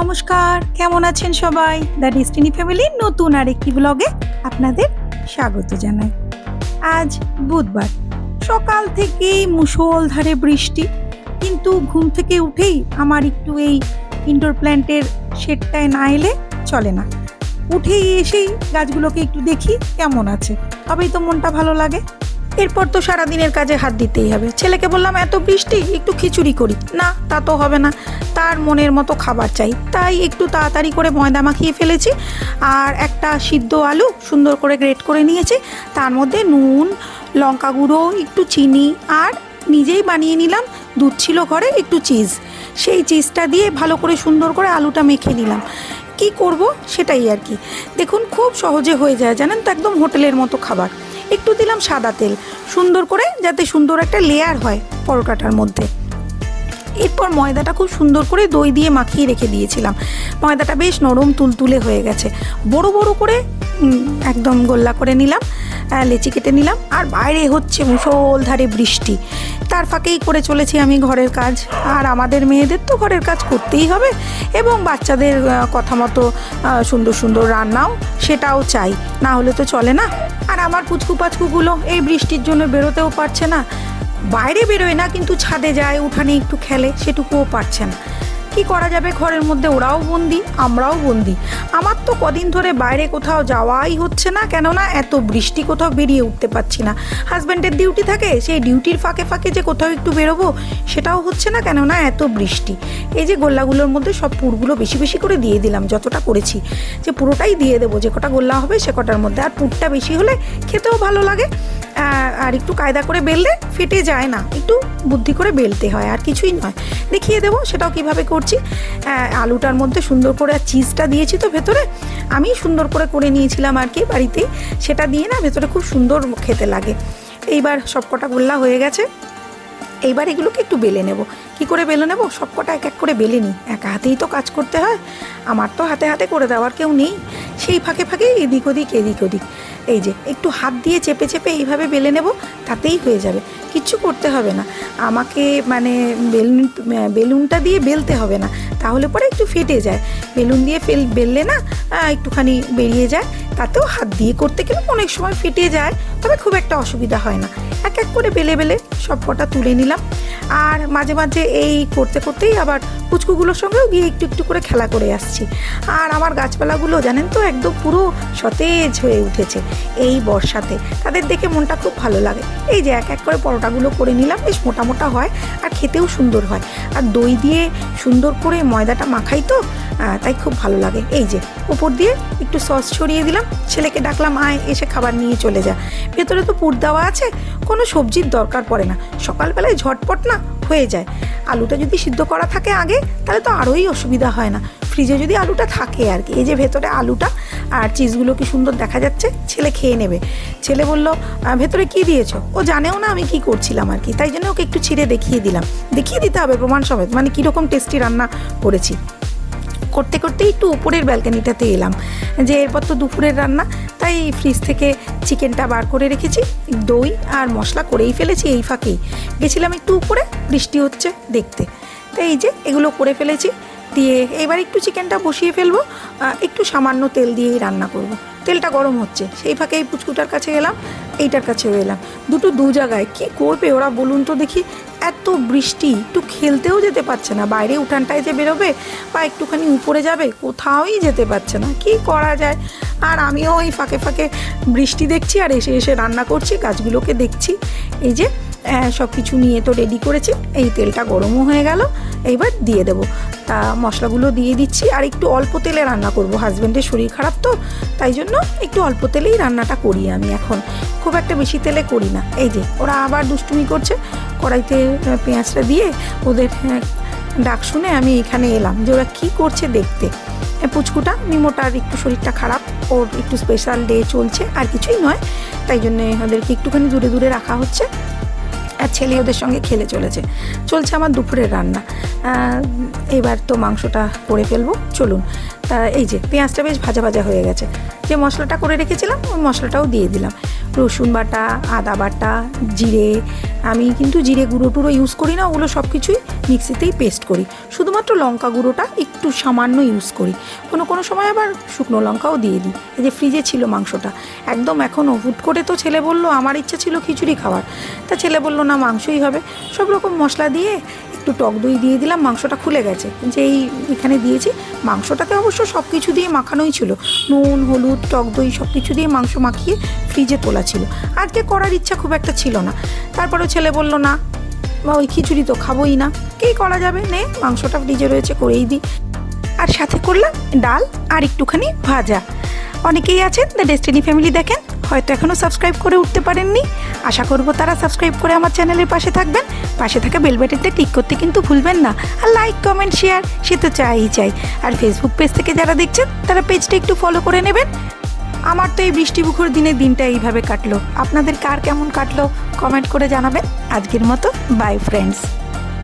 নমস্কার, কেমন আছেন সবাই? দ্য ডেস্টিনি ফ্যামিলির নতুন আরেকটি ব্লগে আপনাদের স্বাগত জানাই। আজ বুধবার, সকাল থেকেই মুষলধারে বৃষ্টি, কিন্তু ঘুম থেকে উঠেই আমার একটু এই ইনডোর প্ল্যান্টের শেডটায় না এলে চলে না। উঠেই এসেই গাছগুলোকে একটু দেখি কেমন আছে, তবেই তো মনটা ভালো লাগে। এরপর তো সারাদিনের কাজে হাত দিতেই হবে। ছেলেকে বললাম এত বৃষ্টি, একটু খিচুড়ি করি, না তা তো হবে না, তার মনের মতো খাবার চাই। তাই একটু তাড়াতাড়ি করে ময়দা মাখিয়ে ফেলেছি, আর একটা সিদ্ধ আলু সুন্দর করে গ্রেট করে নিয়েছি। তার মধ্যে নুন, লঙ্কা গুঁড়ো, একটু চিনি আর নিজেই বানিয়ে নিলাম, দুধ ছিল ঘরে, একটু চিজ, সেই চিজটা দিয়ে ভালো করে সুন্দর করে আলুটা মেখে নিলাম। কি করব সেটাই আর কি। দেখুন খুব সহজে হয়ে যায়, জানেন তো, একদম হোটেলের মতো খাবার। একটু দিলাম সাদা তেল সুন্দর করে, যাতে সুন্দর একটা লেয়ার হয় পরোটাটার মধ্যে। এরপর ময়দাটা খুব সুন্দর করে দই দিয়ে মাখিয়ে রেখে দিয়েছিলাম। ময়দাটা বেশ নরম তুলতুলে হয়ে গেছে। বড় বড় করে একদম গোল্লা করে নিলাম, লেচি কেটে নিলাম। আর বাইরে হচ্ছে মুষলধারে বৃষ্টি, তার ফাঁকেই করে চলেছি আমি ঘরের কাজ। আর আমাদের মেয়েদের তো ঘরের কাজ করতেই হবে, এবং বাচ্চাদের কথা মতো সুন্দর সুন্দর রান্নাও সেটাও চাই, না হলে তো চলে না। আর আমার পুচকু পাচকুগুলো এই বৃষ্টির জন্য বেরোতেও পারছে না। বাইরে বেরোয় না, কিন্তু ছাদে যায়, উঠানে একটু খেলে, সেটুকুও পারছে না। কি করা যাবে, ঘরের মধ্যে ওরাও বন্দি, আমরাও বন্দি। আমার তো কদিন ধরে বাইরে কোথাও যাওয়াই হচ্ছে না, কেননা এত বৃষ্টি, কোথাও বেরিয়ে উঠতে পারছি না। হাজব্যান্ডের ডিউটি থাকে, সেই ডিউটির ফাঁকে ফাঁকে যে কোথাও একটু বেরোবো সেটাও হচ্ছে না, কেননা এত বৃষ্টি। এই যে গোল্লাগুলোর মধ্যে সব পুরগুলো বেশি বেশি করে দিয়ে দিলাম, যতটা করেছি, যে পুরোটাই দিয়ে দেবো, যে কটা গোল্লা হবে সে কটার মধ্যে। আর পুরটা বেশি হলে খেতেও ভালো লাগে, আর একটু কায়দা করে বেললে ফেটে যায় না, একটু বুদ্ধি করে বেলতে হয়, আর কিছুই নয়। দেখিয়ে দেবো সেটাও কিভাবে করছি। আলুটার মধ্যে সুন্দর করে চিজটা দিয়েছি তো ভেতরে, আমি সুন্দর করে নিয়েছিলাম আর কি বাড়িতেই, সেটা দিয়ে না ভেতরে খুব সুন্দর খেতে লাগে। এইবার সব কটা গোল্লা হয়ে গেছে, এইবার এগুলোকে একটু বেলে নেব। কি করে বেলে নেব, সব কটা এক এক করে বেলে নিই, একা হাতেই তো কাজ করতে হয়, আমার তো হাতে হাতে করে দেওয়ার কেউ নেই। সেই ফাঁকে ফাঁকে এদিক ওদিক এদিক ওদিক, এই যে একটু হাত দিয়ে চেপে চেপে এইভাবে বেলে নেব, তাতেই হয়ে যাবে, কিচ্ছু করতে হবে না আমাকে। মানে বেলুনটা দিয়ে বেলতে হবে না, তাহলে পরে একটু ফেটে যায়। বেলুন দিয়ে বেললে না একটুখানি বেরিয়ে যায়, তাতেও হাত দিয়ে করতে গেলে অনেক সময় ফেটে যায়, তবে খুব একটা অসুবিধা হয় না। এক এক করে বেলে বেলে সব কটা তুলে নিলাম। আর মাঝে মাঝে এই করতে করতেই আবার পুচকুগুলোর সঙ্গেও গিয়ে একটু একটু করে খেলা করে আসছি। আর আমার গাছপালাগুলো জানেন তো একদম পুরো সতেজ হয়ে উঠেছে এই বর্ষাতে, তাদের দেখে মনটা খুব ভালো লাগে। এই যে এক এক করে পরোটাগুলো করে নিলাম, বেশ মোটা মোটা হয় আর খেতেও সুন্দর হয়। আর দই দিয়ে সুন্দর করে ময়দাটা মাখাই তো, তাই খুব ভালো লাগে। এই যে ওপর দিয়ে একটু সস ছড়িয়ে দিলাম, ছেলেকে ডাকলাম আয় এসে খাবার নিয়ে চলে যা। ভেতরে তো পুর দেওয়া আছে, কোনো সবজির দরকার পড়ে না, সকালবেলায় ঝটপট না হয়ে যায়। আলুটা যদি সিদ্ধ করা থাকে আগে, তাহলে তো আরোই অসুবিধা হয় না, ফ্রিজে যদি আলুটা থাকে আর কি। এই যে ভেতরে আলুটা আর চিজগুলো কি সুন্দর দেখা যাচ্ছে, ছেলে খেয়ে নেবে। ছেলে বলল ভেতরে কি দিয়েছো, ও জানেও না আমি কি করছিলাম আর কি, তাই জন্য ওকে একটু ছিঁড়ে দেখিয়ে দিলাম, দেখিয়ে দিতে হবে প্রমাণ সমেত, মানে কীরকম টেস্টি রান্না করেছি। করতে করতে একটু উপরের ব্যালকানিটাতে এলাম, যে এরপর তো দুপুরের রান্না, তাই ফ্রিজ থেকে চিকেনটা বার করে রেখেছি, দই আর মশলা করেই ফেলেছি। এই ফাঁকেই গেছিলাম একটু উপরে, বৃষ্টি হচ্ছে দেখতে, তাই এই যে এগুলো করে ফেলেছি। দিয়ে এবার একটু চিকেনটা বসিয়ে ফেলবো, একটু সামান্য তেল দিয়েই রান্না করব। তেলটা গরম হচ্ছে, সেই ফাঁকে এই পুচকুটার কাছে গেলাম, এইটার কাছেও এলাম, দু জায়গায় কি করবে ওরা বলুন তো দেখি। এত বৃষ্টি, একটু খেলতেও যেতে পারছে না, বাইরে উঠানটায় যে বেরোবে বা একটুখানি উপরে যাবে, কোথাওই যেতে পারছে না, কি করা যায়। আর আমিও ওই ফাঁকে ফাঁকে বৃষ্টি দেখছি, আর এসে এসে রান্না করছি, গাছগুলোকে দেখছি। এই যে সব কিছু নিয়ে তো রেডি করেছি, এই তেলটা গরমও হয়ে গেল, এইবার দিয়ে দেবো। তা মশলাগুলো দিয়ে দিচ্ছি, আর একটু অল্প তেলে রান্না করব, হাজব্যান্ডের শরীর খারাপ তো, তাই জন্য একটু অল্প তেলেই রান্নাটা করি আমি এখন, খুব একটা বেশি তেলে করি না। এই যে ওরা আবার দুষ্টুমি করছে, কড়াইতে পেঁয়াজটা দিয়ে ওদের ডাক শুনে আমি এখানে এলাম, যে ওরা কী করছে দেখতে। পুচকুটা মিমোটার একটু শরীরটা খারাপ, ওর একটু স্পেশাল ডে চলছে, আর কিছুই নয়, তাই জন্যে ওদেরকে একটুখানি দূরে দূরে রাখা হচ্ছে। আর ছেলে ওদের সঙ্গে খেলে চলছে আমার দুপুরের রান্না। এবার তো মাংসটা করে ফেলবো, চলুন। তা এই যে পেঁয়াজটা বেশ ভাজা ভাজা হয়ে গেছে, যে মশলাটা করে রেখেছিলাম ওই মশলাটাও দিয়ে দিলাম। রসুন বাটা, আদা বাটা, জিরে। আমি কিন্তু জিরে গুঁড়ো টুড়ো ইউজ করি না, ওগুলো সব কিছুই মিক্সিতেই পেস্ট করি। শুধুমাত্র লঙ্কা গুঁড়োটা একটু সামান্য ইউজ করি। কোনো সময় আবার শুকনো লঙ্কাও দিয়ে দিই। এই যে ফ্রিজে ছিল মাংসটা, একদম এখনও হুট করে তো ছেলে বললো, আমার ইচ্ছা ছিল খিচুড়ি খাওয়ার, তা ছেলে বললো না মাংসই হবে। সব রকম মশলা দিয়ে একটু টক দই দিয়ে দিলাম, মাংসটা খুলে গেছে যেই এখানে দিয়েছি। মাংসটাতে অবশ্য সব কিছু দিয়ে মাখানোই ছিল, নুন, হলুদ, টক দই সব কিছু দিয়ে মাংস মাখিয়ে ফ্রিজে তোলা ছিল। আজকে করার ইচ্ছা খুব একটা ছিল না। তারপরেও ছেলে বললো না ওই খিচুড়ি তো খাবোই না, কী করা যাবে, নে মাংসটা ফ্রিজে রয়েছে করেই দিই। আর সাথে করলাম ডাল আর একটুখানি ভাজা। অনেকেই আছেন দ্য ডেস্টিনি ফ্যামিলি দেখেন, হয়তো এখনও সাবস্ক্রাইব করে উঠতে পারেননি। আশা করব তারা সাবস্ক্রাইব করে আমার চ্যানেলের পাশে থাকবেন। পাশে থাকা বেল বাটনটা ক্লিক করতে কিন্তু ভুলবেন না। আর লাইক, কমেন্ট, শেয়ার সে তো চাই। আর ফেসবুক পেজ থেকে যারা দেখছেন তারা পেজটা একটু ফলো করে নেবেন। আমার তো এই বৃষ্টিমুখর দিনটা এইভাবে কাটলো। আপনাদের কার কেমন কাটলো কমেন্ট করে জানাবেন। আজকের মতো বাই ফ্রেন্ডস।